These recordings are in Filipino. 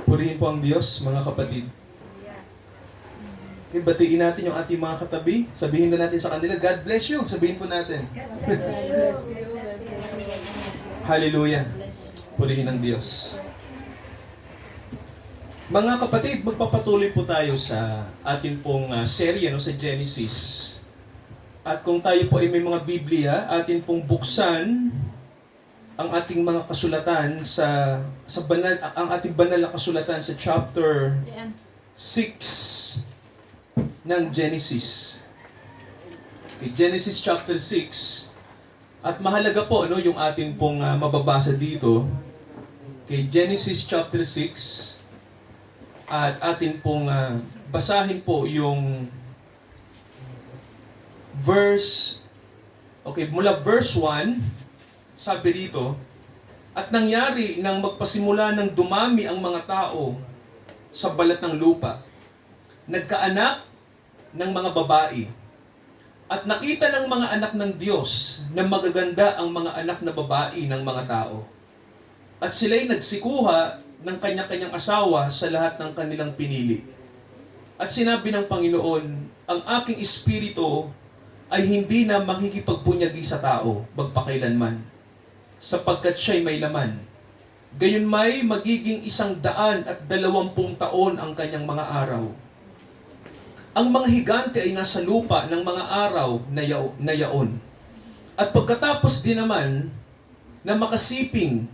Purihin po ang Diyos, mga kapatid. Okay, batiin natin yung ating mga katabi. Sabihin na natin sa kanila, God bless you. Sabihin po natin. Hallelujah. Purihin ang Diyos. Mga kapatid, magpapatuloy po tayo sa ating pong serye sa Genesis. At kung tayo po ay may mga Biblia, atin pong buksan ang ating mga kasulatan sa banal, ang ating banal na kasulatan sa chapter 6 ng Genesis. Okay, Genesis chapter 6. At mahalaga po yung atin pong mababasa dito. Okay, Genesis chapter 6. At atin pong basahin po yung mula verse 1. Sabi dito, at nangyari nang magpasimula ng dumami ang mga tao sa balat ng lupa, nagkaanak ng mga babae. At nakita ng mga anak ng Diyos na magaganda ang mga anak na babae ng mga tao. At sila'y nagsikuha ng kanya-kanyang asawa sa lahat ng kanilang pinili. At sinabi ng Panginoon, ang aking espiritu ay hindi na makikipagbunyagi sa tao magpakailanman, sapagkat siya'y may laman. Gayunmay magiging 120 taon ang kanyang mga araw. Ang mga higante ay nasa lupa ng mga araw na yaon. At pagkatapos din naman na makasiping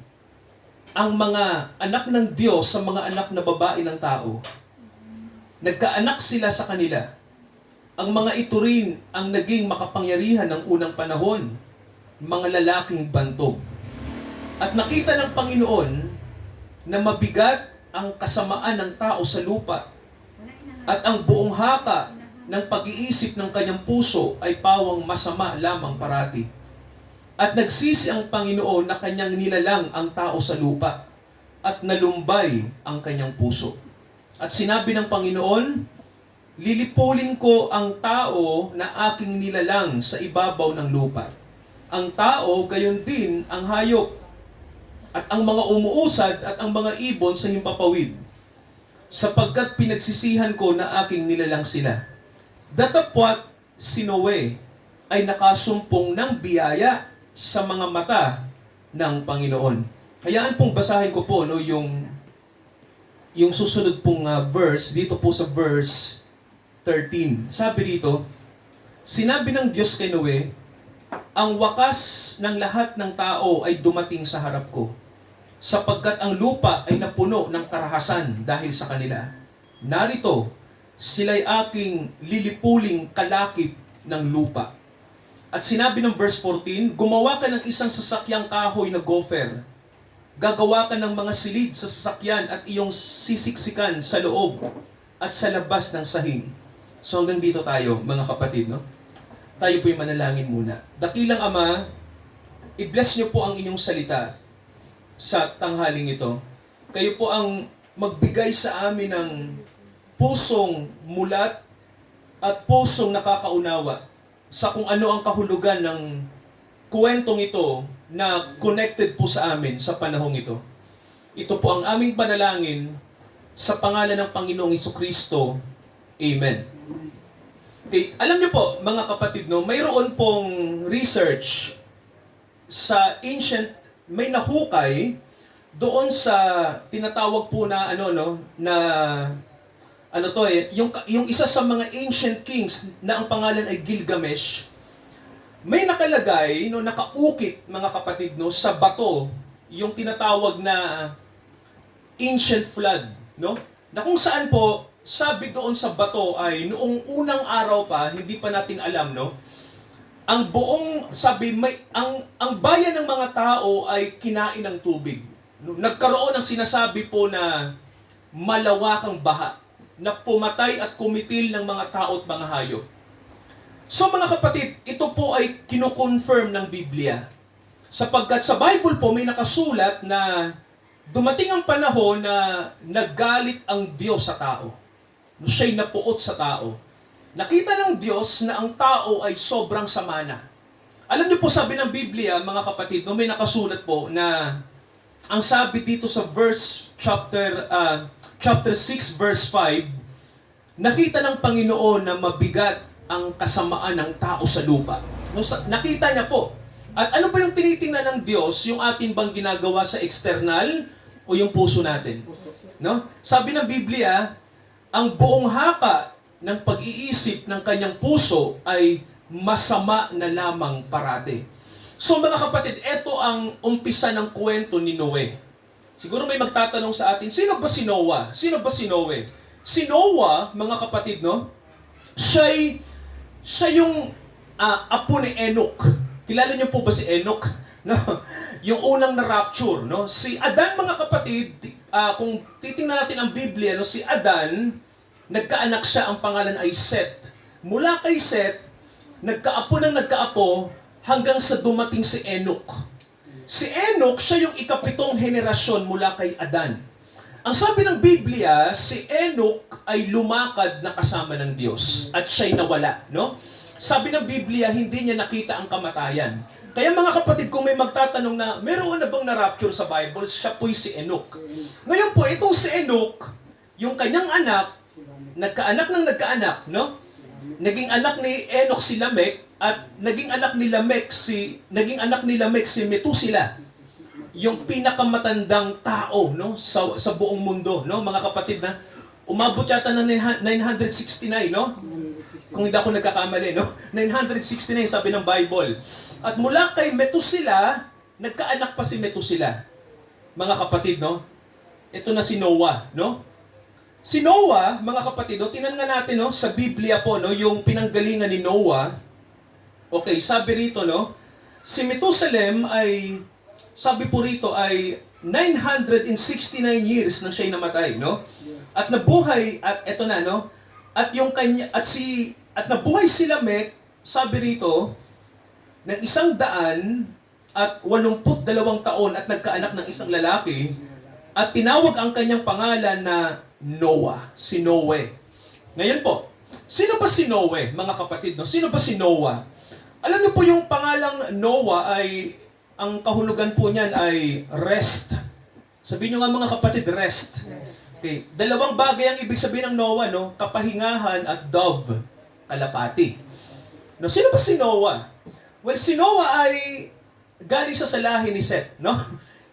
ang mga anak ng Diyos sa mga anak na babae ng tao, nagkaanak sila sa kanila. Ang mga ito rin ang naging makapangyarihan ng unang panahon, mga lalaking bantog. At nakita ng Panginoon na mabigat ang kasamaan ng tao sa lupa at ang buong haka ng pag-iisip ng kanyang puso ay pawang masama lamang parati. At nagsisi ang Panginoon na kanyang nilalang ang tao sa lupa at nalumbay ang kanyang puso. At sinabi ng Panginoon, lilipulin ko ang tao na aking nilalang sa ibabaw ng lupa. Ang tao, gayon din ang hayop, at ang mga umuusad at ang mga ibon sa himpapawid, sapagkat pinagsisihan ko na aking nilalang sila. Datapwat si Noe ay nakasumpong ng biyaya sa mga mata ng Panginoon. Hayaan pong basahin ko po yung susunod pong verse, dito po sa verse 13. Sabi dito, sinabi ng Diyos kay Noe, ang wakas ng lahat ng tao ay dumating sa harap ko, sapagkat ang lupa ay napuno ng karahasan dahil sa kanila. Narito, sila'y aking lilipuling kalakip ng lupa. At sinabi ng verse 14, gumawa ka ng isang sasakyang kahoy na gopher. Gagawa ka ng mga silid sa sasakyan at iyong sisiksikan sa loob at sa labas ng sahig. So hanggang dito tayo, mga kapatid, no? Tayo po'y manalangin muna. Dakilang Ama, i-bless niyo po ang inyong salita sa tanghaling ito. Kayo po ang magbigay sa amin ng pusong mulat at pusong nakakaunawa sa kung ano ang kahulugan ng kwentong ito na connected po sa amin sa panahong ito. Ito po ang aming panalangin sa pangalan ng Panginoong Jesucristo. Amen. Okay, alam niyo po, mga kapatid, mayroon pong research sa ancient, may nahukay doon sa tinatawag po na yung isa sa mga ancient kings na ang pangalan ay Gilgamesh. May nakalagay, nakaukit, mga kapatid, sa bato, yung tinatawag na ancient flood, na kung saan po, sabi doon sa bato ay noong unang araw pa, hindi pa natin alam, ang buong, ang bayan ng mga tao ay kinain ng tubig. Nagkaroon ng sinasabi po na malawakang baha, na pumatay at kumitil ng mga tao at mga hayop. So mga kapatid, ito po ay kino-confirm ng Biblia. Sapagkat sa Bible po may nakasulat na dumating ang panahon na naggalit ang Diyos sa tao. Siya'y napuot sa tao. Nakita ng Diyos na ang tao ay sobrang sama na. Alam niyo po, sabi ng Biblia, mga kapatid, no, may nakasulat po na ang sabi dito sa chapter 6 verse 5, nakita ng Panginoon na mabigat ang kasamaan ng tao sa lupa. No, nakita niya po. At ano ba yung tinitingnan ng Diyos? Yung atin bang ginagawa sa external o yung puso natin? No? Sabi ng Biblia, ang buong haka ng pag-iisip ng kanyang puso ay masama na lamang parati. So mga kapatid, ito ang umpisa ng kwento ni Noe. Siguro may magtatanong sa atin, sino ba si Noah? Sino ba si Noe? Si Noah, mga kapatid, no? Siya yung apo ni Enoch. Kilala niyo po ba si Enoch? No? Yung unang na-rapture, no? Si Adan, mga kapatid, kung titingnan natin ang Biblia, no, si Adan, nagkaanak siya, ang pangalan ay Seth. Mula kay Seth, nagkaapo hanggang sa dumating si Enoch. Si Enoch, siya yung ikapitong henerasyon mula kay Adan. Ang sabi ng Biblia, si Enoch ay lumakad na kasama ng Diyos at siya'y nawala, no? Sabi ng Biblia, hindi niya nakita ang kamatayan. Kaya mga kapatid, kung may magtatanong na, meron na bang na-rapture sa Bible, siya po'y si Enoch. Ngayon po, itong si Enoch, yung kanyang anak, nagkaanak, no? Naging anak ni Enoch si Lamech, at naging anak ni Lamech si Methuselah. Yung pinakamatandang tao, no, sa buong mundo, no, mga kapatid, na umabot yata ng 969, no? Kung hindi ako nagkakamali, no? 969 sabi ng Bible. At mula kay Methuselah, nagkaanak pa si Methuselah. Mga kapatid, no? Ito na si Noah, no? Si Noah, mga kapatid, no, tingnan nga natin, no, sa Biblia po, no, yung pinanggalingan ni Noah. Okay, sabi rito, no, si Methuselah ay, sabi po rito ay 969 years nang siya'y namatay, no? At nabuhay, at eto na, no? At yung kanya, at nabuhay si Lamech, sabi rito, ng 182 taon at nagkaanak ng isang lalaki, at tinawag ang kanyang pangalan na Noah, si Noe. Ngayon po, sino ba si Noe, mga kapatid? No? Sino ba si Noah? Alam niyo po yung pangalang Noah ay, ang kahulugan po niyan ay rest. Sabihin niyo nga mga kapatid, rest. Okay. Dalawang bagay ang ibig sabihin ng Noah, no? Kapahingahan at dove, kalapati. No, sino ba si Noah? Well, si Noah ay galing siya sa lahi ni Seth, no?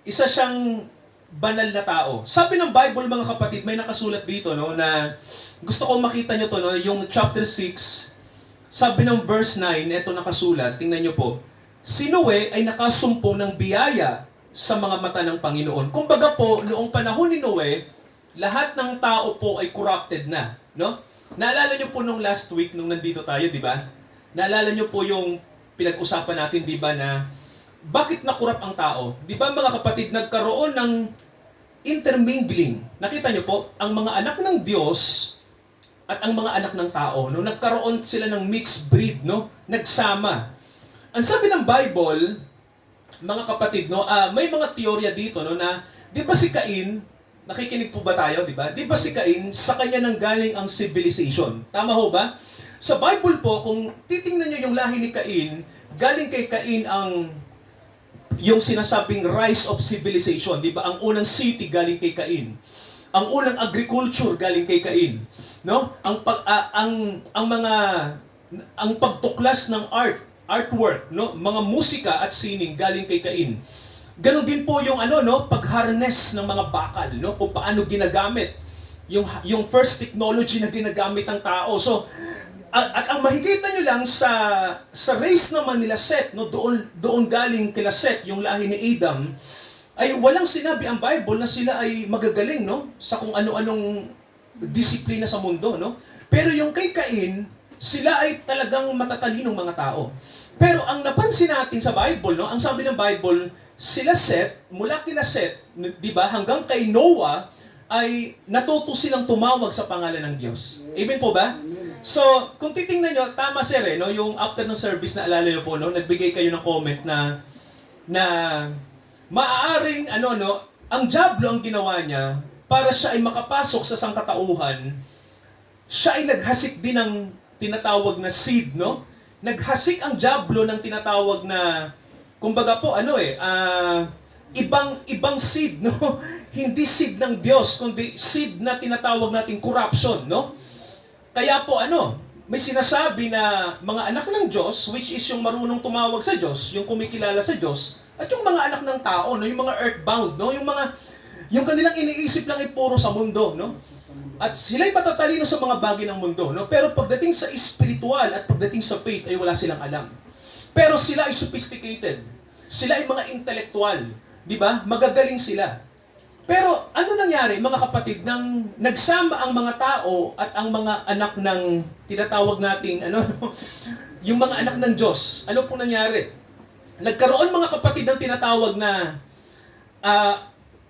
Isa siyang banal na tao. Sabi ng Bible, mga kapatid, may nakasulat dito, no, na gusto kong makita nyo to, no, yung chapter 6, sabi ng verse 9, ito nakasulat, tingnan nyo po, si Noe ay nakasumpong ng biyaya sa mga mata ng Panginoon. Kumbaga po, noong panahon ni Noe, lahat ng tao po ay corrupted na, no? Naalala nyo po nung last week, nung nandito tayo, di ba? Naalala nyo po yung pinag-usapan natin, di ba, na bakit nakurap ang tao? Di ba, mga kapatid, nagkaroon ng intermingling. Nakita nyo po, ang mga anak ng Diyos at ang mga anak ng tao, no? Nagkaroon sila ng mixed breed, no? Nagsama. Ang sabi ng Bible, mga kapatid, no, may mga teorya dito, no, na, di ba si Cain, nakikinig po ba tayo, di ba? Di ba si Cain, sa kanya nang galing ang civilization? Tama ho ba? Sa Bible po, kung titingnan nyo yung lahi ni Cain, galing kay Cain yung sinasabing rise of civilization, di ba? Ang unang city galing kay Cain. Ang unang agriculture galing kay Cain, no? Ang pagtuklas ng artwork, no? Mga musika at sining galing kay Cain. Ganon din po yung pag-harness ng mga bakal, no? Kung paano ginagamit yung first technology na ginagamit ng tao. So, at ang makikita nyo lang sa race naman nila Seth, no, doon galing kila Seth, yung lahi ni Adam, ay walang sinabi ang Bible na sila ay magagaling, no, sa kung ano-anong disiplina sa mundo, no. Pero yung kay Cain, sila ay talagang matatalinong mga tao. Pero ang napansin natin sa Bible, no, ang sabi ng Bible, sila Seth, mula kila Seth, di ba, hanggang kay Noah, ay natuto silang tumawag sa pangalan ng Diyos. Amen po ba? So, kung titingnan nyo, tama sir, no, yung after ng service na alala nyo po, no, nagbigay kayo ng comment na maaaring, ang diablo ang ginawa niya para siya ay makapasok sa sangkatauhan, siya ay naghasik din ng tinatawag na seed, no? naghasik ang dyablo ng tinatawag na, kumbaga po, ibang seed, no? Hindi seed ng Diyos, kundi seed na tinatawag nating corruption, no? Kaya po, may sinasabi na mga anak ng Diyos, which is yung marunong tumawag sa Diyos, yung kumikilala sa Diyos, at yung mga anak ng tao, no? Yung mga earthbound, no? Yung kanilang iniisip lang ay puro sa mundo, no? At sila'y matatalino sa mga bagay ng mundo, no? Pero pagdating sa spiritual at pagdating sa faith ay wala silang alam. Pero sila ay sophisticated. Sila ay mga intellectual, di ba? Magagaling sila. Pero ano nangyari, mga kapatid, nang nagsama ang mga tao at ang mga anak ng tinatawag nating yung mga anak ng Diyos, ano pong nangyari? Nagkaroon, mga kapatid, ng tinatawag na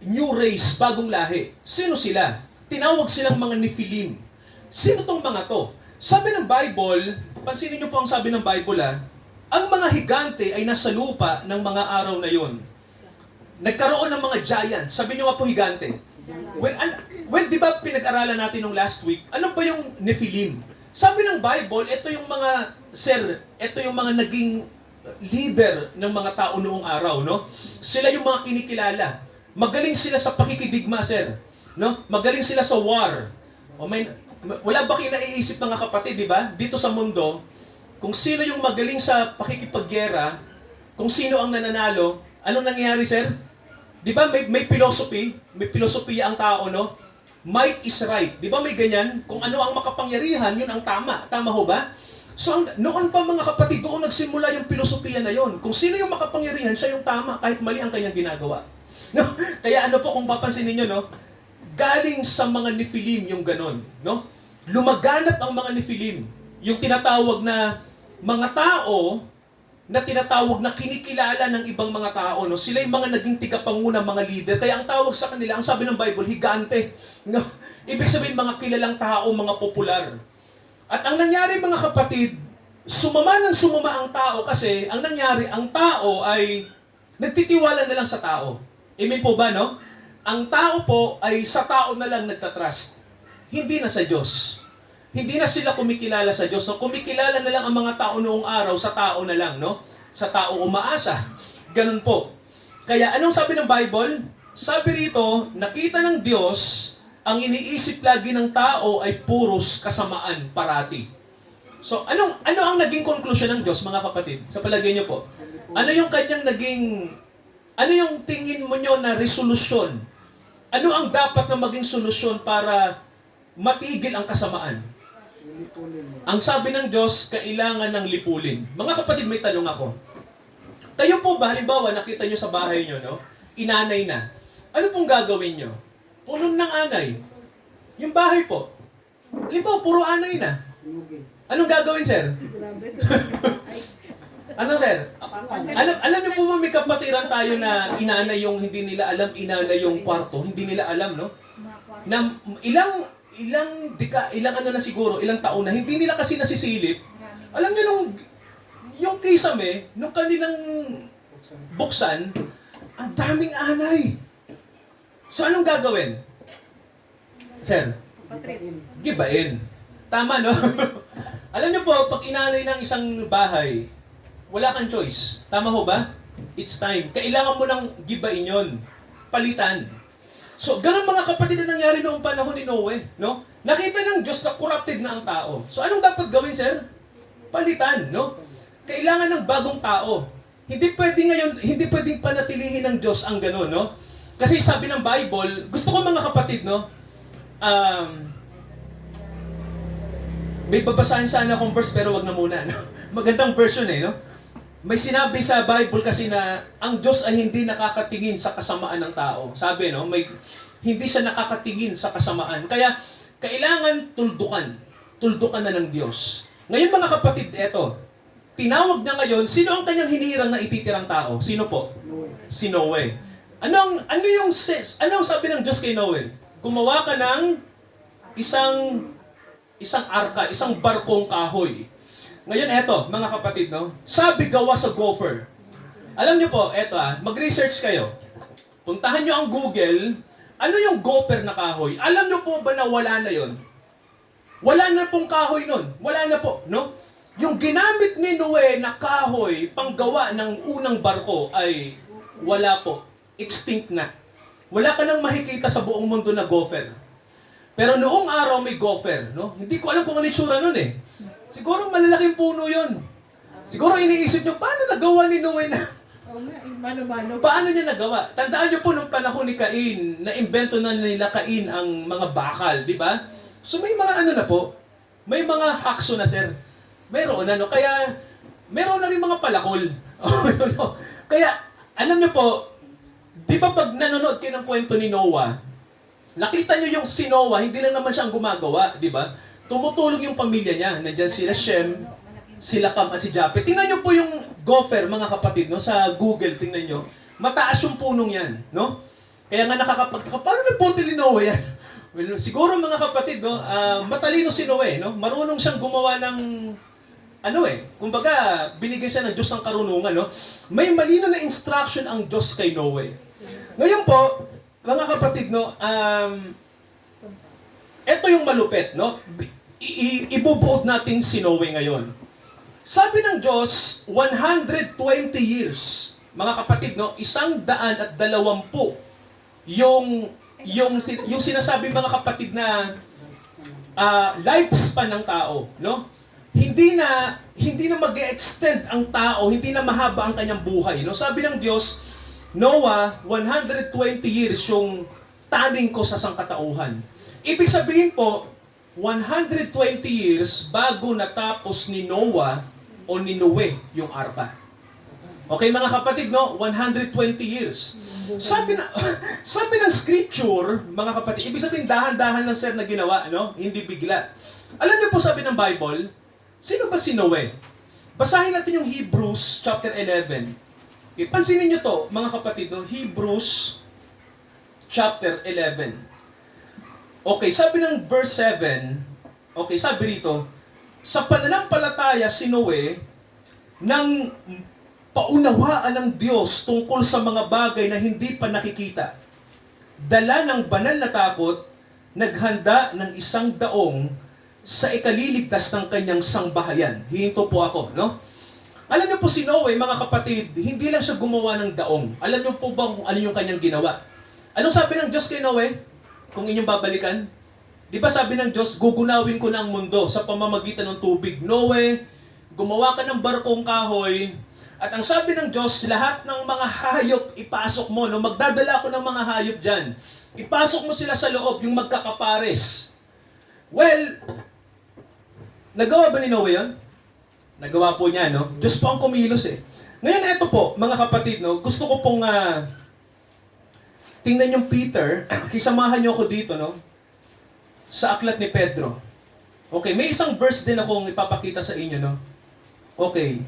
new race, bagong lahi. Sino sila? Tinawag silang mga Nephilim. Sino tong mga to? Sabi ng Bible, pansinin niyo po ang sabi ng Bible, ang mga higante ay nasa lupa ng mga araw na yon. Nagkaroon ng mga giants. Sabi niyo nga po higante. Well, di ba pinag-aralan natin nung last week, ano ba yung Nephilim? Sabi ng Bible, ito yung mga naging leader ng mga tao noong araw, no? Sila yung mga kinikilala. Magaling sila sa pakikidigma, sir. No? Magaling sila sa war. Wala ba kayo naiisip, mga kapatid, di ba? Dito sa mundo, kung sino yung magaling sa pakikipagyera, kung sino ang nananalo, anong nangyayari, sir? Di ba may philosophy? May philosophy ang tao, no? Might is right. Di ba may ganyan? Kung ano ang makapangyarihan, yun ang tama. Tama ho ba? So, noon pa, mga kapatid, doon nagsimula yung filosofiya na yon. Kung sino yung makapangyarihan, siya yung tama, kahit mali ang kanyang ginagawa. No? Kaya ano po, kung papansinin nyo, no? Galing sa mga Nephilim yung ganon, no? Lumaganap ang mga Nephilim. Yung tinatawag na mga tao na tinatawag na kinikilala ng ibang mga tao, no? Sila yung mga naging tigapanguna, mga leader. Kaya ang tawag sa kanila, ang sabi ng Bible, higante. No? Ibig sabihin, mga kilalang tao, mga popular. At ang nangyari, mga kapatid, sumama ang tao kasi ang nangyari, ang tao ay nagtitiwala na lang sa tao. Amen po ba, no? Ang tao po ay sa tao na lang nagtatrust. Hindi na sa Diyos. Hindi na sila kumikilala sa Diyos. No? Kumikilala na lang ang mga tao noong araw sa tao na lang, no? Sa tao umaasa. Ganun po. Kaya anong sabi ng Bible? Sabi rito, nakita ng Diyos, ang iniisip lagi ng tao ay puros kasamaan parati. So, ano ang naging conclusion ng Diyos, mga kapatid? Sa palagay niyo po. Ano yung tingin mo nyo na resolusyon? Ano ang dapat na maging solusyon para matigil ang kasamaan? Ang sabi ng Diyos, kailangan ng lipulin. Mga kapatid, may tanong ako. Kayo po ba, halimbawa, nakita nyo sa bahay nyo, no? Inanay na. Ano pong gagawin nyo? Puno ng anay. Yung bahay po. Halimbawa, puro anay na. Anong gagawin, sir? Ano, sir? Alam niyo po ba, may kapatiran tayo na inanay yung hindi nila alam, inanay yung kwarto, hindi nila alam, no? Na ilang taon na, hindi nila kasi nasisilip. Alam niyo yung kisame, nung kanilang buksan, ang daming anay. So, anong gagawin? Sir? Gibain. Tama, no? Alam niyo po, pag inanay ng isang bahay, wala kang choice. Tama ho ba? It's time. Kailangan mo nang gibain yun. Palitan. So, ganun, mga kapatid, na nangyari noong panahon ni Noe, no? Nakita ng Diyos na corrupted na ang tao. So, anong dapat gawin, sir? Palitan, no? Kailangan ng bagong tao. Hindi pwedeng panatilihin ng Diyos ang ganun, no? Kasi sabi ng Bible, gusto ko, mga kapatid, no? May babasahin sana akong verse, pero wag na muna, no? Magandang version, no? May sinabi sa Bible kasi na ang Diyos ay hindi nakakatingin sa kasamaan ng tao. Sabi, no? Hindi siya nakakatingin sa kasamaan. Kaya, kailangan tuldukan na ng Diyos. Ngayon, mga kapatid, eto, tinawag niya ngayon, sino ang kanyang hinirang na ititirang tao? Sino po? Si Noe. Ano ang sabi ng Diyos kay Noe? Gumawa ka ng isang arka, isang barkong kahoy. Ngayon, eto, mga kapatid, no? Sabi gawa sa gopher. Alam niyo po, eto mag-research kayo. Puntahan niyo ang Google, ano yung gopher na kahoy? Alam niyo po ba na wala na yon? Wala na pong kahoy nun. Wala na po, no? yung ginamit ni Noe na kahoy panggawa ng unang barko ay wala po. Extinct na. Wala ka nang makikita sa buong mundo na gopher. Pero noong araw may gopher, no? Hindi ko alam kung ano itsura nun eh. Siguro malalaking puno yon. Siguro iniisip nyo, paano nagawa ni Noe na? Mano-mano. Paano niya nagawa? Tandaan nyo po nung panahon ni Cain, na imbento na nila Cain ang mga bakal, di ba? So may mga ano na po, may mga hakso na sir. Mayroon ano, kaya mayroon na rin mga palakol. Kaya, alam nyo po, di ba pag nanonood kayo ng kwento ni Noah, nakita nyo yung si Noah, hindi lang naman siyang gumagawa, di ba? Tumutulong yung pamilya niya. Nandyan sila Shem, sila Cam at si Japhet. Tingnan nyo po yung gopher, mga kapatid, no? Sa Google, tingnan nyo. Mataas yung punong yan, no? Kaya nga nakakapagtaka, paano nagpunti ni Noah yan? Well, siguro mga kapatid, no? Matalino si Noe, no? Marunong siyang gumawa ng kumbaga, binigyan siya ng Diyos ng karunungan, no? May malino na instruction ang Diyos kay Noe. Ngayon po, mga kapatid, no, ito yung malupit, no? Ibubuod natin si Noe ngayon. Sabi ng Diyos, 120 years, mga kapatid, no, 120 yung sinasabi mga kapatid na lifespan ng tao, no? Hindi na mag-extend ang tao, hindi na mahaba ang kanyang buhay. No? Sabi ng Diyos, Noah, 120 years yung taning ko sa sangkatauhan. Ibig sabihin po, 120 years bago natapos ni Noah o ni Noe yung arka. Okay mga kapatid, no? 120 years. Sabi ng scripture, mga kapatid, ibig sabihin dahan-dahan lang sir na ginawa, no? Hindi bigla. Alam niyo po sabi ng Bible, sino ba si Noe? Basahin natin yung Hebrews chapter 11. Okay, pansinin niyo to, mga kapatid, no? Hebrews chapter 11. Okay, sabi ng verse 7, okay, sabi rito, sa pananampalataya si Noe nang paunawaan ng Diyos tungkol sa mga bagay na hindi pa nakikita. Dala ng banal na takot, naghanda ng 100 daong sa ikaliligtas ng kanyang sangbahayan. Hihinto po ako, no? Alam niyo po si Noe, mga kapatid, hindi lang siya gumawa ng daong. Alam niyo po ba kung ano yung kanyang ginawa? Anong sabi ng Diyos kay Noe? Kung inyong babalikan? Di ba sabi ng Diyos, gugunawin ko na ang mundo sa pamamagitan ng tubig. Noe, gumawa ka ng barkong kahoy, at ang sabi ng Diyos, lahat ng mga hayop ipasok mo, no? Magdadala ako ng mga hayop dyan. Ipasok mo sila sa loob, yung magkakapares. Well, nagawa ba ni Noe yun? Nagawa po niya, no? Diyos po ang kumilos eh. Ngayon, eto po, mga kapatid, no? Gusto ko pong tingnan yung Peter. Kisamahan niyo ako dito, no? Sa aklat ni Pedro. Okay, may isang verse din akong ipapakita sa inyo, no? Okay.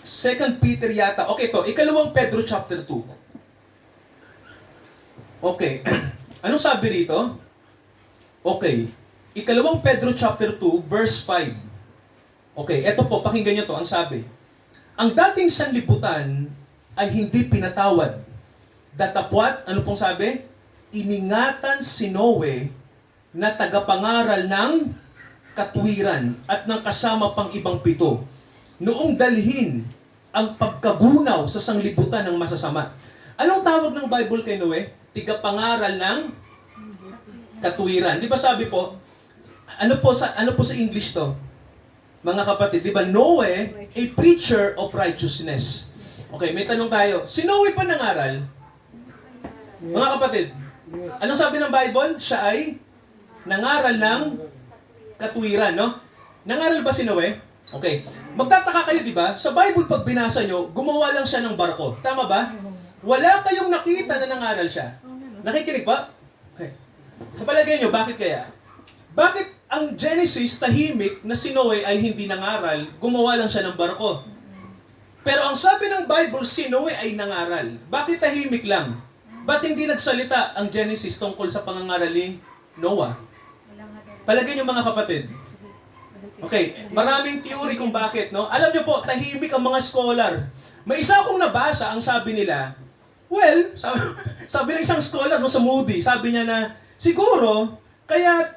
2 Peter yata. Okay, to. Ikalawang Pedro chapter 2. Okay. Anong sabi rito? Okay. Ikalawang Pedro chapter 2, verse 5. Okay, eto po, pakinggan nyo to, ang sabi. Ang dating sanlibutan ay hindi pinatawad. Datapwat, ano pong sabi? Iningatan si Noe na tagapangaral ng katwiran at ng kasama pang ibang 7. Noong dalhin ang pagkagunaw sa sanglibutan ng masasama. Anong tawag ng Bible kay Noe? Tigapangaral ng katwiran. Di ba sabi po, ano po sa English to? Mga kapatid, di ba Noe, a preacher of righteousness. Okay, may tanong tayo. Si Noe pa nangaral? Mga kapatid, anong sabi ng Bible? Siya ay nangaral ng katwiran, no? Nangaral ba si Noe? Okay. Magtataka kayo, di ba? Sa Bible, pag binasa nyo, gumawa lang siya ng barko. Tama ba? Wala kayong nakita na nangaral siya. Nakikinig ba? Okay. Sa palagay nyo, bakit kaya? Bakit ang Genesis tahimik na si Noe ay hindi nangaral, gumawa lang siya ng barko? Pero ang sabi ng Bible, si Noe ay nangaral. Bakit tahimik lang? Ba't hindi nagsalita ang Genesis tungkol sa pangangaral ni Noah? Palagay nyo mga kapatid. Okay, maraming theory kung bakit, no? Alam nyo po, tahimik ang mga scholar. May isa akong nabasa, ang sabi nila, well, sabi ng isang scholar no, sa Moody, sabi niya na, siguro, kaya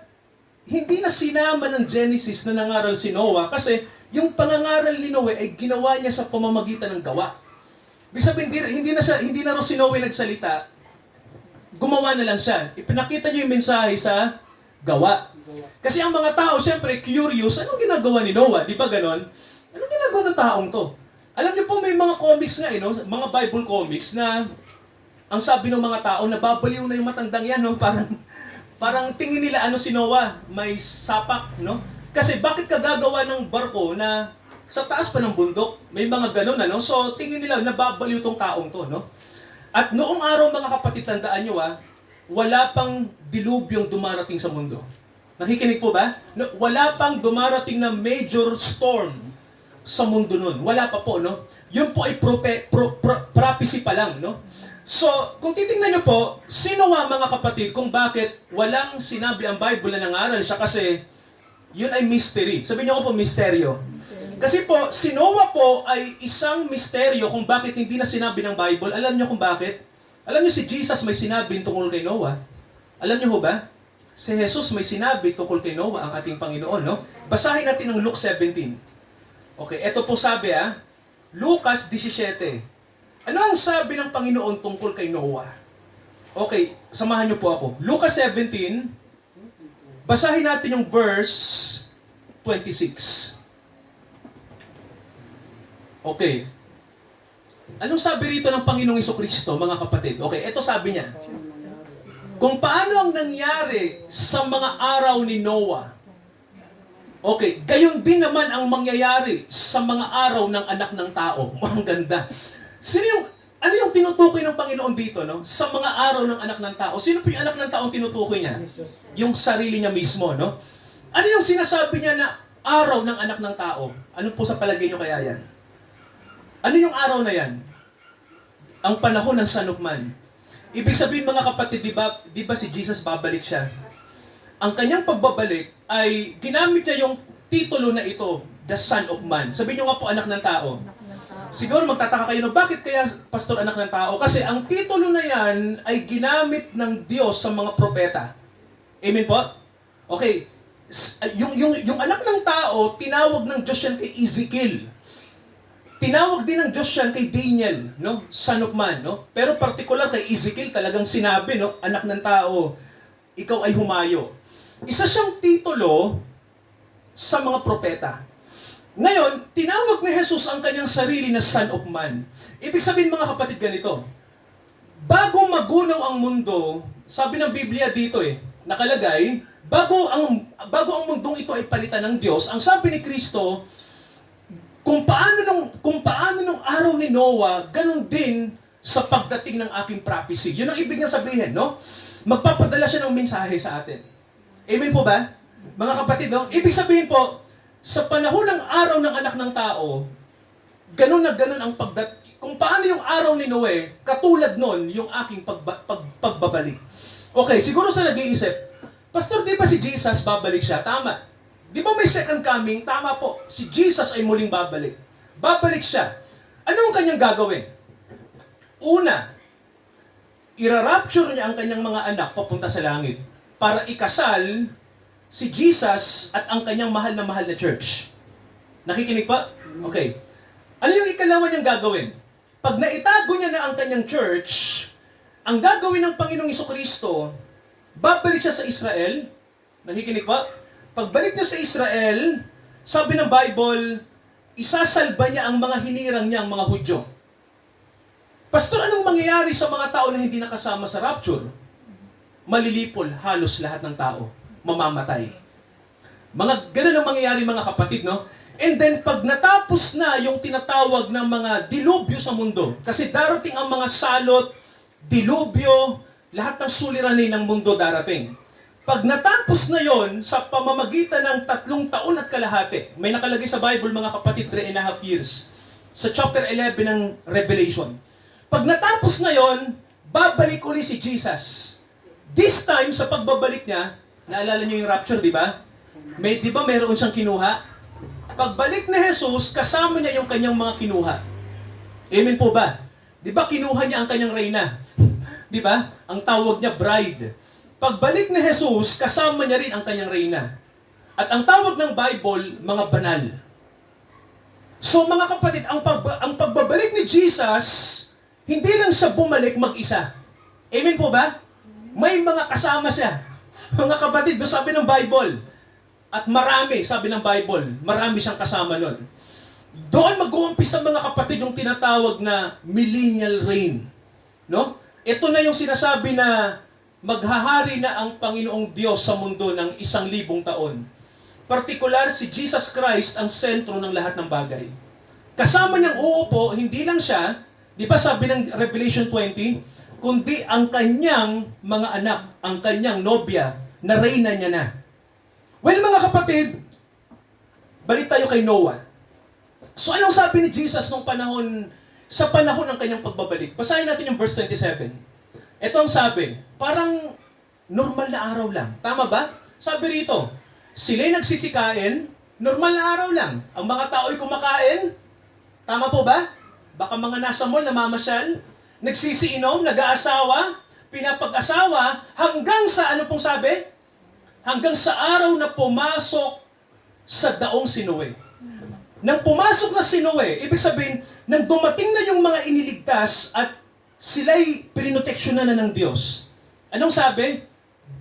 hindi na sinama ng Genesis na nangaral si Noah kasi yung pangangaral ni Noe ay ginawa niya sa pamamagitan ng gawa. Ibig sabihin, hindi na raw si Noe nagsalita, gumawa na lang siya. Ipinakita niyo yung mensahe sa gawa. Kasi ang mga tao, syempre, curious, anong ginagawa ni Noah? Di ba ganon? Anong ginagawa ng taong to? Alam niyo po, may mga comics nga, no? Mga Bible comics na ang sabi ng mga tao, nababaliw na yung matandang yan, no? Parang tingin nila, si Noah, may sapak, no? Kasi bakit ka gagawa ng barko na sa taas pa ng bundok? May mga ganon, ano? So, tingin nila, nababaliw tong taong to, no? At noong araw, mga kapatid, tandaan nyo, wala pang dilubyong dumarating sa mundo. Nakikinig po ba? No, wala pang dumarating na major storm sa mundo nun. Wala pa po, no? Yun po ay prophecy pa lang, no? So, kung titingnan nyo po, sino mga kapatid, kung bakit walang sinabi ang Bible na nangaral siya kasi yun ay mystery. Sabihin nyo ko po, misteryo. Kasi po, si Noah po ay isang misteryo kung bakit hindi na sinabi ng Bible. Alam nyo kung bakit? Alam nyo si Jesus may sinabi tungkol kay Noah. Alam nyo ho ba? Si Jesus may sinabi tungkol kay Noah, ang ating Panginoon, no? Basahin natin ang Luke 17. Okay, eto po sabi Lucas 17. Ano ang sabi ng Panginoon tungkol kay Noah? Okay, samahan nyo po ako. Lucas 17, basahin natin yung verse 26. Okay. Anong sabi rito ng Panginoong Jesucristo, mga kapatid? Okay, ito sabi niya. Kung paano ang nangyari sa mga araw ni Noah. Okay, gayon din naman ang mangyayari sa mga araw ng anak ng tao. Ang ganda. Ano yung tinutukoy ng Panginoon dito, no? Sa mga araw ng anak ng tao. Sino po yung anak ng tao tinutukoy niya? Yung sarili niya mismo, no? Ano yung sinasabi niya na araw ng anak ng tao? Ano po sa palagay niyo kaya yan? Ano yung araw na yan? Ang panahon ng Son of Man. Ibig sabihin, mga kapatid, di ba si Jesus babalik siya? Ang kanyang pagbabalik ay ginamit niya yung titulo na ito, the Son of Man. Sabihin niyo nga po, anak ng tao. Siguro magtataka kayo, no, bakit kaya pastor anak ng tao? Kasi ang titulo na yan ay ginamit ng Diyos sa mga propeta. Amen po? Okay. Yung anak ng tao, tinawag ng Diyos yan kay Ezekiel. Tinawag din ng Diyos yan kay Daniel, no? Son of Man, no? Pero particular kay Ezekiel talagang sinabi, no? Anak ng tao, ikaw ay humayo. Isa siyang titulo sa mga propeta. Ngayon, tinawag ni Jesus ang kanyang sarili na Son of Man. Ibig sabihin, mga kapatid, ganito. Bago magunaw ang mundo, sabi ng Biblia dito nakalagay, bago ang mundong ito ay palitan ng Diyos, ang sabi ni Kristo, kung paano nung araw ni Noah, ganun din sa pagdating ng aking prophecy. Yun ang ibig niya sabihin, no? Magpapadala siya ng mensahe sa atin. Amen po ba? Mga kapatid, no? Ibig sabihin po, sa panahon ng araw ng anak ng tao, ganun na ganun ang pagdating. Kung paano yung araw ni Noe, katulad nun, yung aking pagbabalik. Okay, siguro sa nag-iisip, Pastor, di ba si Jesus babalik siya? Tama. Di ba may second coming? Tama po. Si Jesus ay muling babalik. Babalik siya. Ano ang kanyang gagawin? Una, irarapture niya ang kanyang mga anak papunta sa langit para ikasal si Jesus at ang kanyang mahal na church. Nakikinig pa? Okay. Ano yung ikalawa niyang gagawin? Pag naitago niya na ang kanyang church, ang gagawin ng Panginoong Jesucristo, babalik siya sa Israel. Nakikinig pa? Pagbalik niya sa Israel, sabi ng Bible, isasalba niya ang mga hinirang niya, ang mga Hudyo. Pastor, anong mangyayari sa mga tao na hindi nakasama sa rapture? Malilipol halos lahat ng tao. Mamamatay. Ganun ang mangyayari, mga kapatid, no? And then, pag natapos na yung tinatawag ng mga dilubyo sa mundo, kasi darating ang mga salot, dilubyo, lahat ng suliranin ng mundo darating. Pag natapos na yon sa pamamagitan ng 3 taon at kalahati, may nakalagay sa Bible, mga kapatid, 3.5 years, sa chapter 11 ng Revelation. Pag natapos na yon, babalik uli si Jesus. This time, sa pagbabalik niya, naalala niyo yung rapture, di ba? Di ba mayroon siyang kinuha? Pagbalik ni Jesus, kasama niya yung kanyang mga kinuha. Amen po ba? Di ba kinuha niya ang kanyang reyna? Di ba? Ang tawag niya bride. pagbalik ni Jesus, kasama niya rin ang kanyang reyna. At ang tawag ng Bible, mga banal. So mga kapatid, ang pagbabalik ni Jesus, hindi lang siya bumalik mag-isa. Amen po ba? May mga kasama siya. Mga kapatid, doon sabi ng Bible. At marami, sabi ng Bible, marami siyang kasama nun. Doon mag-uumpisa mga kapatid yung tinatawag na millennial reign. No? Ito na yung sinasabi na maghahari na ang Panginoong Diyos sa mundo ng 1,000 taon. Partikular si Jesus Christ ang sentro ng lahat ng bagay. Kasama niyang uupo, hindi lang siya, di ba sabi ng Revelation 20, kundi ang kanyang mga anak, ang kanyang nobya, na reyna niya na. Well, mga kapatid, balik tayo kay Noah. So, anong sabi ni Jesus nung panahon, sa panahon ng kanyang pagbabalik? Basahin natin yung verse 27. Ito ang sabi, parang normal na araw lang. Tama ba? Sabi rito, sila'y nagsisikain, normal na araw lang. Ang mga tao'y kumakain, tama po ba? Baka mga nasa mall, namamasyal, nagsisiinom, nag-aasawa, pinapag-asawa, hanggang sa, ano pong sabi? Hanggang sa araw na pumasok sa daong si Noe. Nang pumasok na si Noe, ibig sabihin, nang dumating na yung mga iniligtas at sila'y prinoteksyonan na ng Diyos. Anong sabi?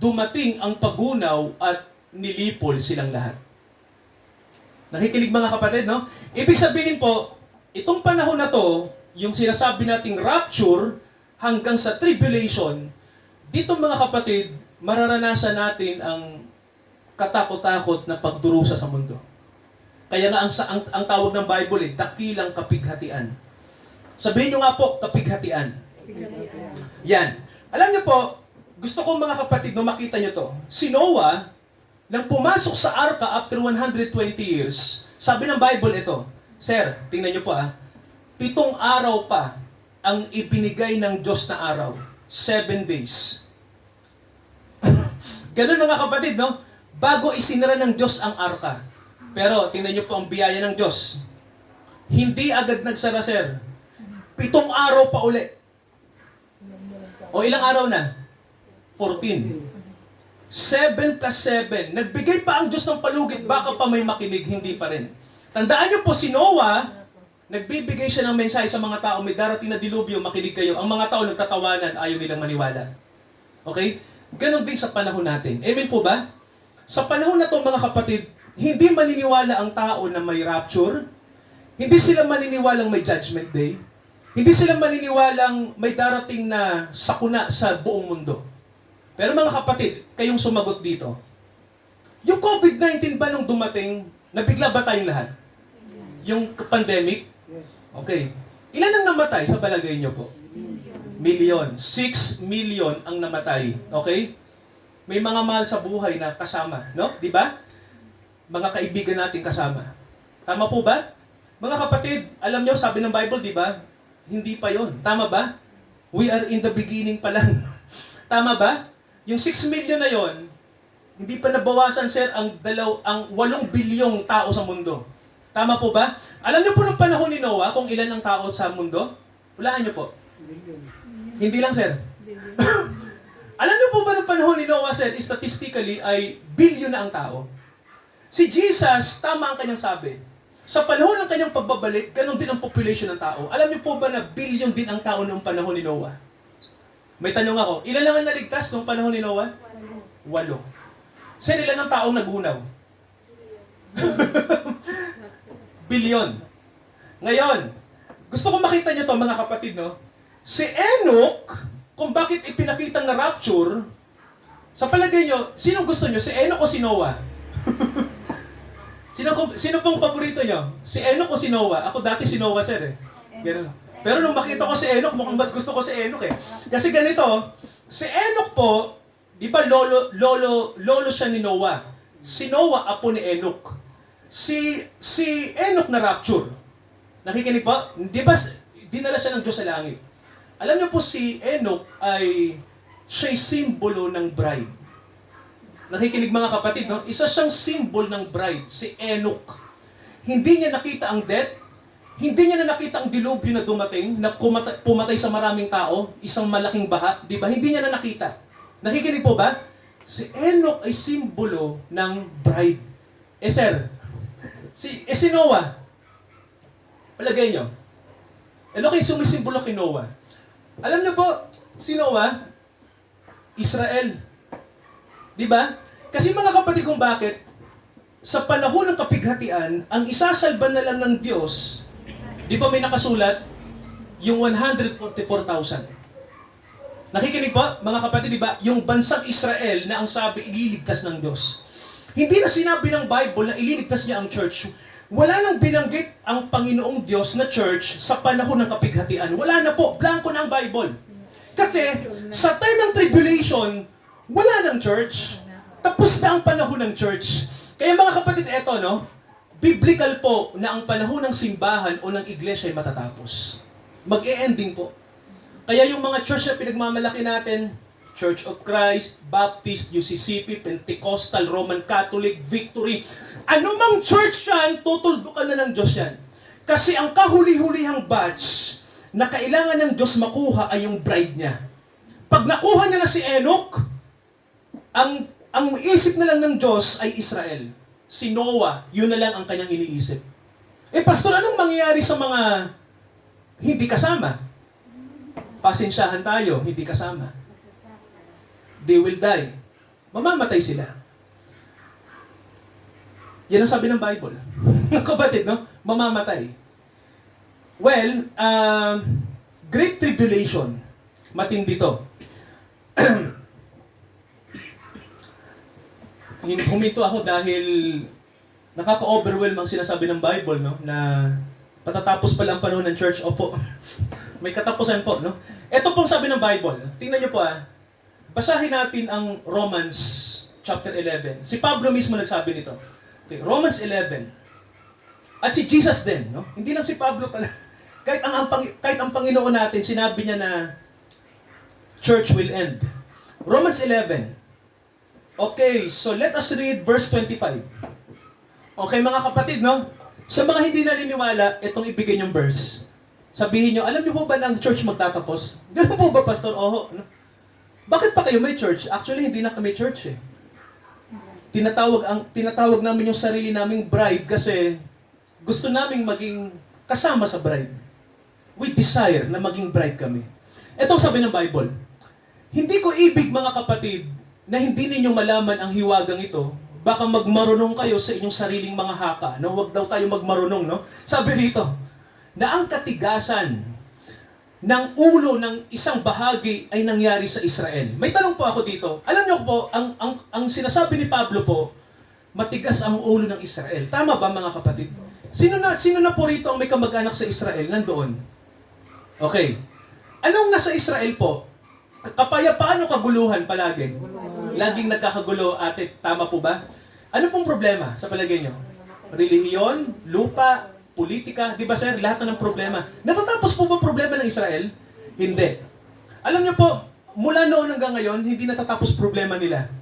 Dumating ang pagunaw at nilipol silang lahat. Nakikinig mga kapatid, no? Ibig sabihin po, itong panahon na to, yung sinasabi nating rapture hanggang sa tribulation, dito mga kapatid, mararanasan natin ang katakot-takot na pagdurusa sa mundo. Kaya nga ang tawag ng Bible dakilang kapighatian. Sabihin nyo nga po, kapighatian. Yan. Alam niyo po, gusto ko mga kapatid no makita nyo to. Si Noah, nang pumasok sa arka after 120 years, sabi ng Bible ito, Sir, tingnan nyo po 7 araw pa ang ibinigay ng Diyos na araw. 7 days. Ganun mga kapatid, no? Bago isinara ng Diyos ang arka. Pero, tingnan nyo po ang biyaya ng Diyos. Hindi agad nagsara, sir. 7 araw pa uli. O ilang araw na? 14. 7 plus 7. Nagbigay pa ang Diyos ng palugit, baka pa may makinig, hindi pa rin. Tandaan nyo po, si Noah, nagbibigay siya ng mensahe sa mga tao, may darating na dilubyo, makinig kayo. Ang mga tao nagtatawanan, ayaw nilang maniwala. Okay? Ganon din sa panahon natin. Amen po ba? Sa panahon na to mga kapatid, hindi maniniwala ang tao na may rapture. Hindi sila maniniwalang may judgment day. Hindi sila maniniwalang may darating na sakuna sa buong mundo. Pero mga kapatid, kayong sumagot dito. Yung COVID-19 ba nung dumating, nabigla ba tayong lahat? Yung pandemic? Okay. Ilan ang namatay sa palagay nyo po? Million. 6 million ang namatay. Okay? May mga mahal sa buhay na kasama. No? Di ba? Mga kaibigan natin kasama. Tama po ba? Mga kapatid, alam nyo, sabi ng Bible, di ba? Hindi pa yon. Tama ba? We are in the beginning pa lang. Tama ba? Yung 6 million na yon, hindi pa nabawasan, sir, ang 8 bilyong tao sa mundo. Tama po ba? Alam niyo po nung panahon ni Noah kung ilan ang tao sa mundo? Walaan niyo po. Hindi lang, sir. Alam niyo po ba nung panahon ni Noah, sir, statistically ay bilyon na ang tao? Si Jesus, tama ang kanyang sabi. Sa panahon ng kanyang pagbabalik, ganun din ang population ng tao. Alam niyo po ba na bilyon din ang tao noong panahon ni Noah? May tanong ako, ilan lang ang naligtas noong panahon ni Noah? 8. Sir, ilan ang taong nagunaw? Bilyon. Ngayon, gusto ko makita niyo to mga kapatid, no? Si Enoch, kung bakit ipinakitang na rapture, sa palagay niyo, sinong gusto niyo? Si Enoch o si Noah? Sino pong paborito niyo? Si Enoch o si Noah? Ako dati si Noah, sir eh. Ganun. Pero nung makita ko si Enoch, mukhang mas gusto ko si Enoch eh. Kasi ganito, si Enoch po, di ba lolo siya ni Noah. Si Noah, apo ni Enoch. Si Enoch na rapture. Nakikinig po? Di ba, dinala siya ng Diyos sa langit. Alam niyo po si Enoch ay siya'y simbolo ng bride. Nakikinig mga kapatid, no? Isa siyang symbol ng bride, si Enoch. Hindi niya nakita ang death, hindi niya na nakita ang dilubyo na dumating, na pumatay sa maraming tao, isang malaking baha, di ba? Hindi niya na nakita. Nakikinig po ba? Si Enoch ay simbolo ng bride. Sir, si Noah, palagay nyo, ano kayo sumisimbolo kay Noah? Alam niyo po, si Noah, Israel. Di ba? Kasi mga kapatid kung bakit, sa panahon ng kapighatian, ang isasalba na lang ng Diyos, di ba may nakasulat? Yung 144,000. Nakikinig po, mga kapatid, di ba? Yung bansang Israel na ang sabi, ililigtas ng Diyos. Hindi na sinabi ng Bible na ililigtas niya ang church. Wala nang binanggit ang Panginoong Diyos na church sa panahon ng kapighatian. Wala na po, blanco na ang Bible. Kasi, sa time ng tribulation, wala nang church. Tapos na ang panahon ng church. Kaya mga kapatid, eto, no? Biblical po na ang panahon ng simbahan o ng iglesia ay matatapos. Mag-e-ending po. Kaya yung mga church na pinagmamalaki natin, Church of Christ, Baptist, UCCP, Pentecostal, Roman Catholic, Victory, anumang church yan, tutuldukan na ng Diyos yan. Kasi ang kahuli-hulihang batch na kailangan ng Diyos makuha ay yung bride niya. Pag nakuha niya na si Enoch, ang isip na lang ng Diyos ay Israel. Si Noah, yun na lang ang kanyang iniisip. Pastor, anong mangyayari sa mga hindi kasama? Pasensyahan tayo, hindi kasama. They will die. Mamamatay sila. Yan ang sabi ng Bible. Kapatid, no? Mamamatay. Well, Great Tribulation. Matindi to. Huminto ako dahil nakaka-overwhelm ang sinasabi ng Bible, no? Na patatapos pala ang panahon ng church. Opo. May katapusan po, no? Ito pong sabi ng Bible. Tingnan niyo po, basahin natin ang Romans chapter 11. Si Pablo mismo nagsabi nito. Okay, Romans 11. At si Jesus din, no? Hindi lang si Pablo pala. Kahit ang Panginoon natin, sinabi niya na church will end. Romans 11. Okay, so let us read verse 25. Okay, mga kapatid, no? Sa mga hindi naniniwala, itong ibigay niyong verse. Sabihin niyo, alam niyo po ba na ang church magtatapos? Ganun po ba, Pastor? Oo. No? Bakit pa kayo may church? Actually, hindi na kami church eh. Tinatawag namin yung sarili naming bride kasi gusto naming maging kasama sa bride. We desire na maging bride kami. Ito ang sabi ng Bible. Hindi ko ibig, mga kapatid, na hindi ninyo malaman ang hiwagang ito. Baka magmarunong kayo sa inyong sariling mga haka. No? Huwag daw tayo magmarunong, no? Sabi rito, na ang katigasan ng ulo ng isang bahagi ay nangyari sa Israel. May tanong po ako dito. Alam niyo po, ang sinasabi ni Pablo po, matigas ang ulo ng Israel. Tama ba, mga kapatid? Sino na po rito ang may kamag-anak sa Israel? Nandoon. Okay. Anong nasa Israel po? Kapayapaan o kaguluhan palagi? Laging nagkakagulo, ate. Tama po ba? Ano pong problema sa palagay niyo? Relihiyon, lupa, politika, di ba sir? Lahat na ng problema. Natatapos po ba problema ng Israel? Hindi. Alam niyo po, mula noon hanggang ngayon, hindi natatapos problema nila.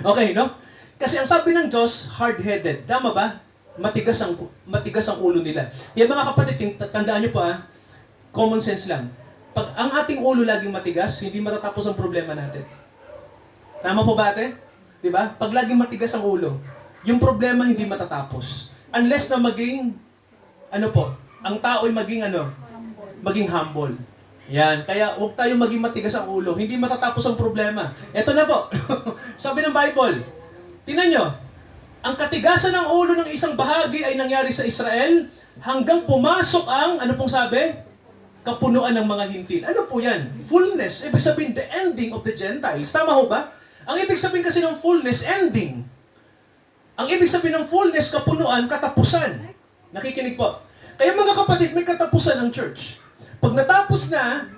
Okay, no? Kasi ang sabi ng Diyos, hard-headed. Tama ba? Matigas ang ulo nila. Kaya mga kapatid, tandaan niyo po common sense lang. Pag ang ating ulo laging matigas, hindi matatapos ang problema natin. Tama po ba ate? Di ba? Pag laging matigas ang ulo, yung problema hindi matatapos. Unless na maging ang tao ay maging humble. Yan. Kaya huwag tayong maging matigas ang ulo. Hindi matatapos ang problema. Ito na po. Sabi ng Bible, tingnan nyo, ang katigasan ng ulo ng isang bahagi ay nangyari sa Israel hanggang pumasok ang, ano pong sabi? Kapunuan ng mga hintil. Ano po yan? Fullness. Ibig sabihin, the ending of the Gentiles. Tama ho ba? Ang ibig sabihin kasi ng fullness, ending. Ang ibig sabihin ng fullness, kapunuan, katapusan. Nakikinig po. Kaya mga kapatid, may katapusan ang church. Pag natapos na,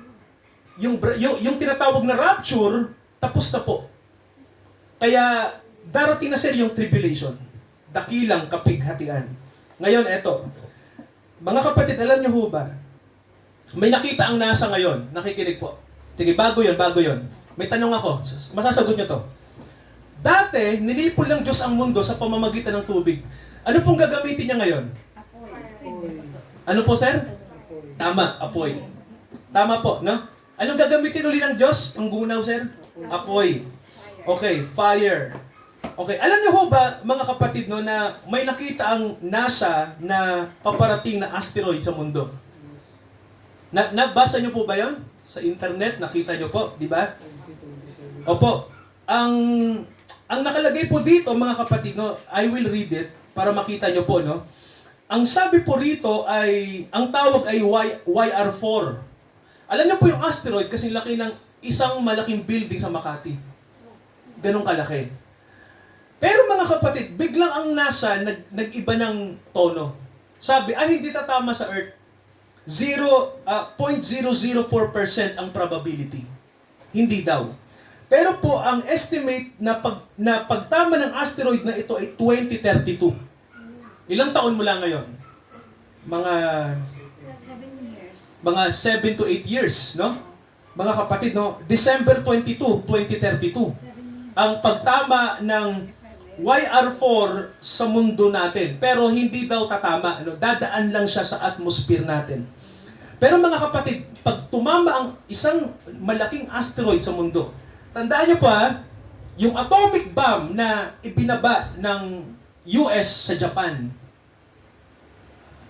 yung tinatawag na rapture, tapos na po. Kaya, darating na sir yung tribulation. Dakilang kapighatian. Ngayon, eto. Mga kapatid, alam niyo ho ba, may nakita ang NASA ngayon. Nakikinig po. Sige, bago yon. May tanong ako. Masasagot niyo to. Dati, nilipol ng Diyos ang mundo sa pamamagitan ng tubig. Ano pong gagamitin niya ngayon? Ano po, sir? Tama, apoy. Tama po, no? Anong gagamitin uli ng Diyos? Ang gunaw, sir? Apoy. Okay, fire. Okay, alam niyo ho ba, mga kapatid, no, na may nakita ang NASA na paparating na asteroid sa mundo? Nabasa niyo po ba yon sa internet? Nakita niyo po, di ba? Opo. Ang nakalagay po dito, mga kapatid, no, I will read it para makita niyo po, no. Ang sabi po rito ay, ang tawag ay YR4. Alam niyo po yung asteroid kasi laki ng isang malaking building sa Makati. Ganong kalaki. Pero mga kapatid, biglang ang NASA nag-iba ng tono. Sabi, hindi tatama sa Earth. 0.004% ang probability. Hindi daw. Pero po, ang estimate na pagtama ng asteroid na ito ay 2032. Ilang taon mula ngayon? Mga 7 to 8 years, no? Mga kapatid, no? December 22, 2032. Ang pagtama ng YR4 sa mundo natin. Pero hindi daw tatama. Ano? Dadaan lang siya sa atmosphere natin. Pero mga kapatid, pag tumama ang isang malaking asteroid sa mundo, tandaan niyo pa, yung atomic bomb na ibinaba ng US sa Japan,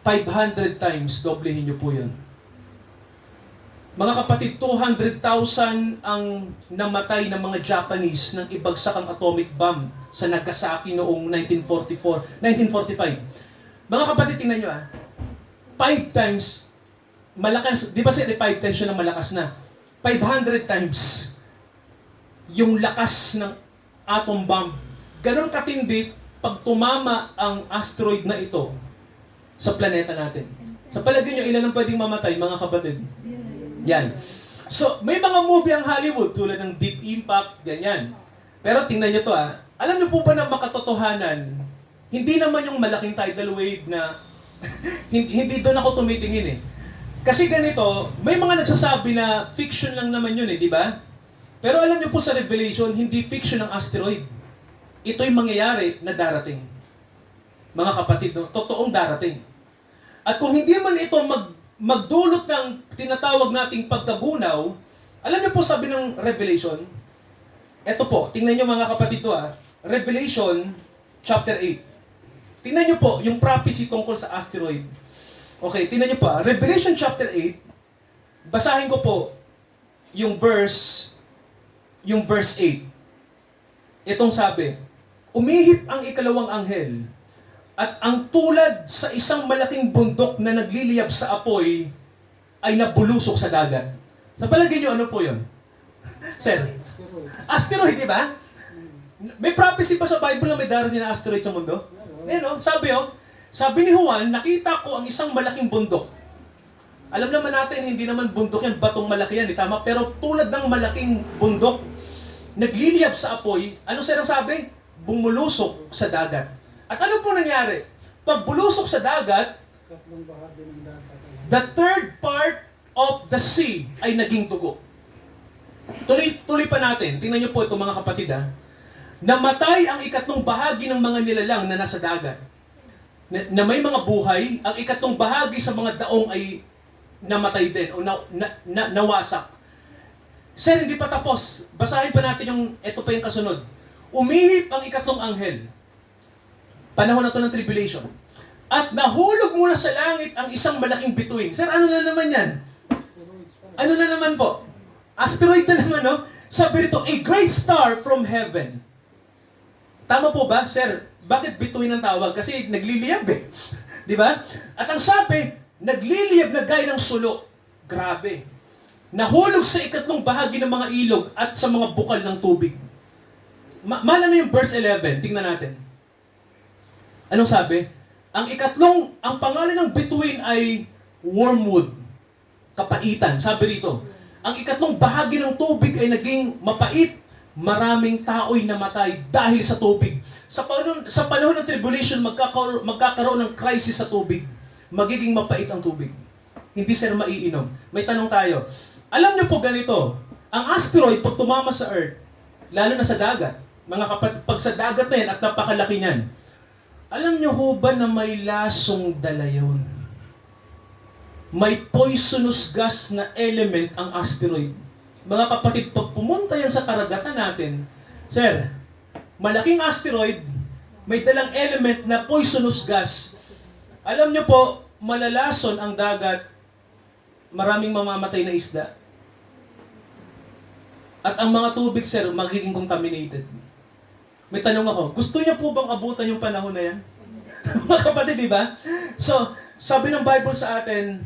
500 times, doblehin niyo po yun. Mga kapatid, 200,000 ang namatay ng mga Japanese nang ibagsak ang atomic bomb sa Nagasaki noong 1945. Mga kapatid, tingnan nyo 5 times, malakas, di ba sila 5 times yun ang malakas na? 500 times yung lakas ng atom bomb. Ganon katindi pag tumama ang asteroid na ito sa planeta natin. Sa palagay nyo, ilan ang pwedeng mamatay, mga kapatid? Yan. So, may mga movie ang Hollywood tulad ng Deep Impact, ganyan. Pero tingnan nyo to alam nyo po ba na makatotohanan, hindi naman yung malaking tidal wave na hindi doon ako tumitingin Kasi ganito, may mga nagsasabi na fiction lang naman yun di ba? Pero alam nyo po sa Revelation, hindi fiction ang asteroid. Ito'y mangyayari na darating. Mga kapatid, no? Totoong darating. At kung hindi man ito magdulot ng tinatawag nating pagkabunaw, alam niyo po sabi ng Revelation, eto po, tingnan niyo mga kapatid to Revelation chapter 8. Tingnan niyo po yung prophecy tungkol sa asteroid. Okay, tingnan niyo po Revelation chapter 8, basahin ko po yung verse 8. Itong sabi, umihip ang ikalawang anghel, at ang tulad sa isang malaking bundok na nagliliyab sa apoy ay nabulusok sa dagat. Sa palagay niyo, ano po yun? Sir? Asteroid, di ba? May prophecy pa sa Bible na may darating na asteroid sa mundo? Sabi ni Juan, nakita ko ang isang malaking bundok. Alam naman natin, hindi naman bundok yan, batong malaki yan, tama? Pero tulad ng malaking bundok, nagliliyab sa apoy, ano sir ang sabi? Bumulusok sa dagat. At ano po nangyari? Pag bulusok sa dagat, the third part of the sea ay naging dugo. Tuloy pa natin. Tingnan niyo po ito mga kapatid Namatay ang ikatlong bahagi ng mga nilalang na nasa dagat. Na may mga buhay, ang ikatlong bahagi sa mga daong ay namatay din o nawasak. Sir, hindi pa tapos. Basahin pa natin ito pa yung kasunod. Umihip ang ikatlong anghel. Panahon na to ng tribulation. At nahulog mula sa langit ang isang malaking bituin. Sir, ano na naman yan? Ano na naman po? Asteroid na naman, no? Sabi rito, a great star from heaven. Tama po ba, sir? Bakit bituin ang tawag? Kasi nagliliyab Di ba? At ang sabi, nagliliyab na gaya ng sulo. Grabe. Nahulog sa ikatlong bahagi ng mga ilog at sa mga bukal ng tubig. Mahala na yung verse 11. Tingnan natin. Anong sabi? Ang pangalan ng bituin ay wormwood. Kapaitan. Sabi rito, ang ikatlong bahagi ng tubig ay naging mapait. Maraming tao'y namatay dahil sa tubig. Sa panahon ng tribulation, magkakaroon ng crisis sa tubig. Magiging mapait ang tubig. Hindi sir maiinom. May tanong tayo. Alam niyo po ganito, ang asteroid pag tumama sa Earth, lalo na sa dagat, mga kapatid, pag sa dagat na yan at napakalaki niyan, alam niyo ho ba na may lasong dala yun? May poisonous gas na element ang asteroid. Mga kapatid, pag pumunta yan sa karagatan natin, Sir, malaking asteroid, may dalang element na poisonous gas. Alam nyo po, malalason ang dagat, maraming mamamatay na isda. At ang mga tubig, sir, magiging contaminated. May tanong ako, gusto niya po bang abutan yung panahon na yan? Mga kapatid, di ba? So, sabi ng Bible sa atin,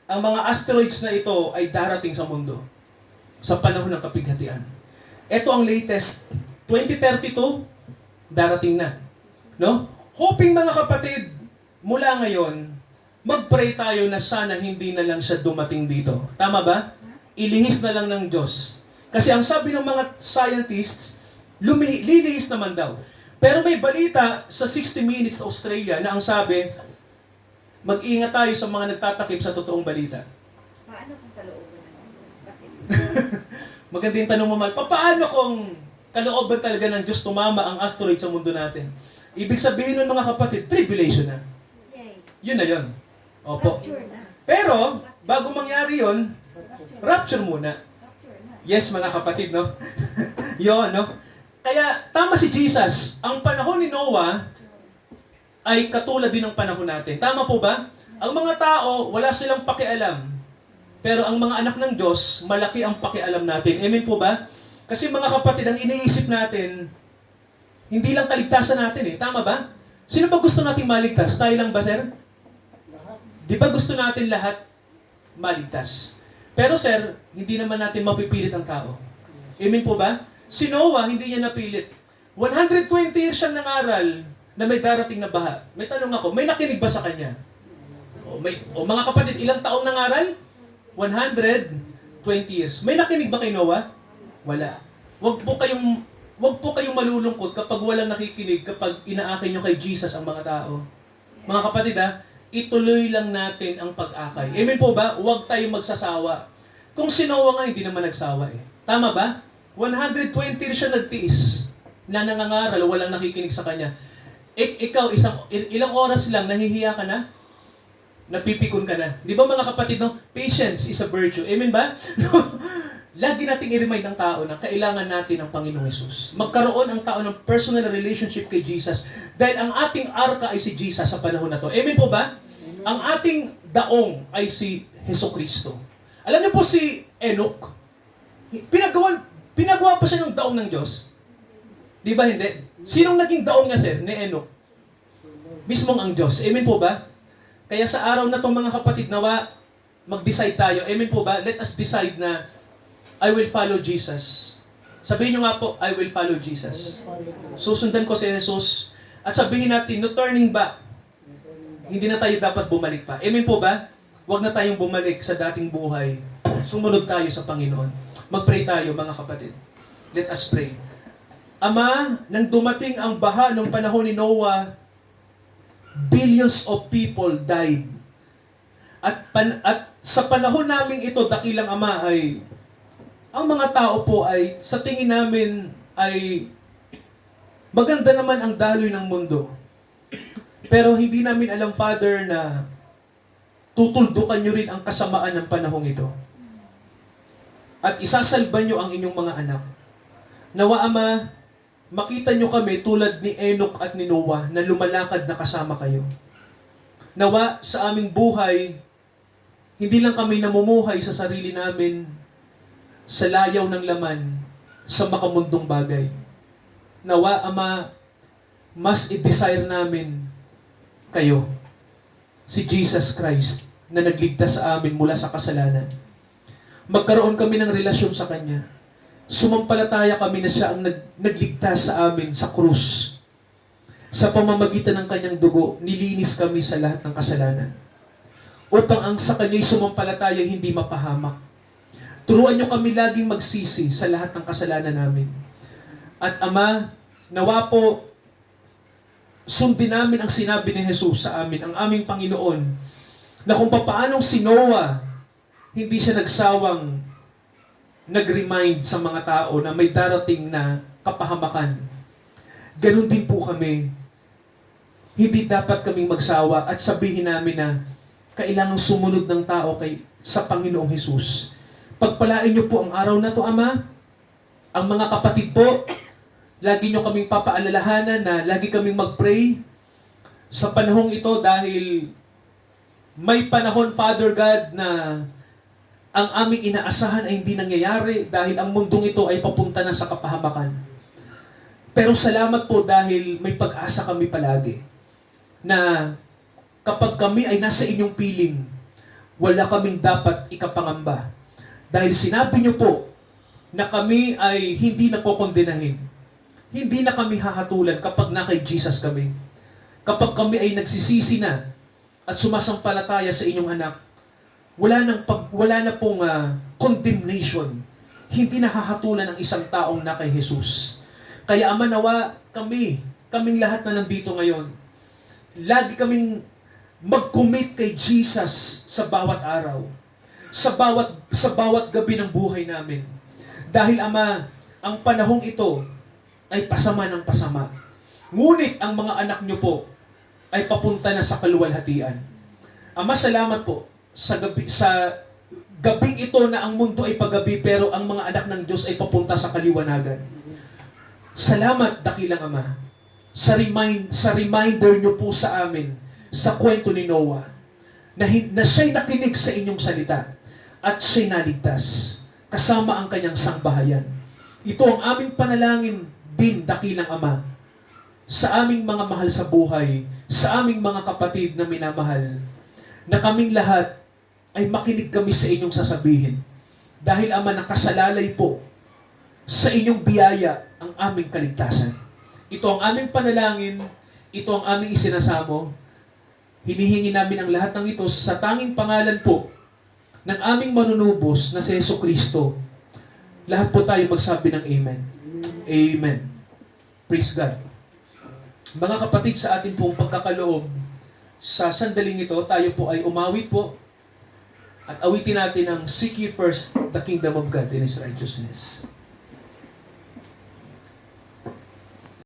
ang mga asteroids na ito ay darating sa mundo sa panahon ng kapighatian. Ito ang latest. 2032, darating na. No? Hoping mga kapatid, mula ngayon, mag-pray tayo na sana hindi na lang siya dumating dito. Tama ba? Ilihis na lang ng Diyos. Kasi ang sabi ng mga scientists, lilihis naman daw. Pero may balita sa 60 Minutes sa Australia na ang sabi, mag-ingat tayo sa mga nagtatakip sa totoong balita. Paano kung kalooban naman? Bakit? Maganda yung tanong mo, Mal. Paano kung kalooban talaga ng Diyos tumama ang asteroid sa mundo natin? Ibig sabihin nun mga kapatid, tribulation na. Yay. Yun na yun. Opo. Rapture na. Pero, bago mangyari yun, rapture muna. Rapture na. Yes, mga kapatid, no? Yun, no? Kaya, tama si Jesus. Ang panahon ni Noah ay katulad din ng panahon natin. Tama po ba? Ang mga tao, wala silang pakialam. Pero ang mga anak ng Diyos, malaki ang pakialam natin. Amen po ba? Kasi mga kapatid, ang iniisip natin, hindi lang kaligtasan natin eh. Tama ba? Sino ba gusto nating maligtas? Tayo lang ba, sir? Di ba gusto natin lahat maligtas? Pero sir, hindi naman natin mapipilit ang tao. Amen po ba? Si Noah, hindi niya napilit. 120 years siyang nangaral na may darating na baha. May tanong ako, may nakinig ba sa kanya? Mga kapatid, ilang taong nangaral? 120 years. May nakinig ba kay Noah? Wala. Wag po kayong malulungkot kapag walang nakikinig, kapag inaakin nyo kay Jesus ang mga tao. Mga kapatid ituloy lang natin ang pag-akay. Amen po ba? Huwag tayong magsasawa. Kung si Noah nga, hindi naman nagsawa eh. Tama ba? 120 years siya nagtiis na nangangaral, walang nakikinig sa kanya. Ikaw, ilang oras lang, nahihiya ka na? Napipikon ka na. Di ba mga kapatid, no? Patience is a virtue. Amen ba? Lagi nating i-remind ang tao na kailangan natin ang Panginoong Hesus. Magkaroon ang tao ng personal relationship kay Jesus dahil ang ating arka ay si Jesus sa panahon na to. Amen po ba? Ang ating daong ay si Hesukristo. Alam niyo po si Enoch, pinagawa pa siya ng daong ng Diyos. Di ba hindi? Sinong naging daong niya, sir, ni Enoch? Mismong ang Diyos. Amen po ba? Kaya sa araw na itong mga kapatid, nawa, mag-decide tayo. Amen po ba? Let us decide na I will follow Jesus. Sabihin nyo nga po, I will follow Jesus. Susundan ko si Jesus. At sabihin natin, no turning back. Hindi na tayo dapat bumalik pa. Amen po ba? Huwag na tayong bumalik sa dating buhay. Sumunod tayo sa Panginoon. Mag-pray tayo, mga kapatid. Let us pray. Ama, nang dumating ang baha ng panahon ni Noah, billions of people died. At sa panahon namin ito, dakilang Ama, ay ang mga tao po ay sa tingin namin ay maganda naman ang daloy ng mundo. Pero hindi namin alam, Father, na tutuldukan nyo rin ang kasamaan ng panahong ito. At isasalba nyo ang inyong mga anak. Nawa, Ama, makita nyo kami tulad ni Enoch at ni Noah na lumalakad na kasama kayo. Nawa, sa aming buhay, hindi lang kami namumuhay sa sarili namin, sa layaw ng laman, sa makamundong bagay. Nawa, Ama, mas i-desire namin kayo, si Jesus Christ, na nagligtas sa amin mula sa kasalanan. Magkaroon kami ng relasyon sa Kanya. Sumampalataya kami na siya ang nagligtas sa amin sa krus. Sa pamamagitan ng Kanyang dugo, nilinis kami sa lahat ng kasalanan. Upang ang sa Kanya'y sumampalataya hindi mapahamak. Turuan niyo kami laging magsisi sa lahat ng kasalanan namin. At Ama, nawa po, sundin namin ang sinabi ni Jesus sa amin, ang aming Panginoon, na kung papaanong si Noah, hindi siya nagsawang nag-remind sa mga tao na may darating na kapahamakan. Ganon din po kami. Hindi dapat kaming magsawa at sabihin namin na kailangang sumunod ng tao sa Panginoong Hesus. Pagpalain niyo po ang araw na to, Ama. Ang mga kapatid po Lagi nyo kaming papaalalahanan na lagi kaming mag-pray sa panahong ito dahil may panahon, Father God, na ang aming inaasahan ay hindi nangyayari dahil ang mundong ito ay papunta na sa kapahamakan. Pero salamat po dahil may pag-asa kami palagi na kapag kami ay nasa inyong piling, wala kaming dapat ikapangamba. Dahil sinabi niyo po na kami ay hindi nakokondenahin. Hindi na kami hahatulan kapag na kay Jesus kami. Kapag kami ay nagsisisi na at sumasampalataya sa inyong anak, wala na pong condemnation. Hindi na hahatulan ang isang taong na kay Jesus. Kaya Ama, nawa kaming lahat na nandito ngayon, lagi kaming mag-commit kay Jesus sa bawat araw. Sa bawat gabi ng buhay namin. Dahil Ama, ang panahong ito ay pasama ng pasama. Ngunit ang mga anak nyo po ay papunta na sa kaluwalhatian. Ama, salamat po sa gabing ito na ang mundo ay paggabi pero ang mga anak ng Diyos ay papunta sa kaliwanagan. Salamat, dakilang Ama, sa reminder nyo po sa amin sa kwento ni Noah na siya'y nakinig sa inyong salita at siya'y naligtas kasama ang kanyang sangbahayan. Ito ang aming panalangin din, dakilang Ama, sa aming mga mahal sa buhay, sa aming mga kapatid na minamahal, na kaming lahat ay makinig kami sa inyong sasabihin. Dahil Ama, nakasalalay po sa inyong biyaya ang aming kaligtasan. Ito ang aming panalangin, ito ang aming isinasamo. Hinihingi namin ang lahat ng ito sa tanging pangalan po ng aming manunubos na si Jesucristo. Lahat po tayo magsabi ng Amen. Amen. Praise God. Mga kapatid, sa ating pong pagkakaloob, sa sandaling ito, tayo po ay umawit po at awitin natin ang Seek ye first the kingdom of God and His righteousness.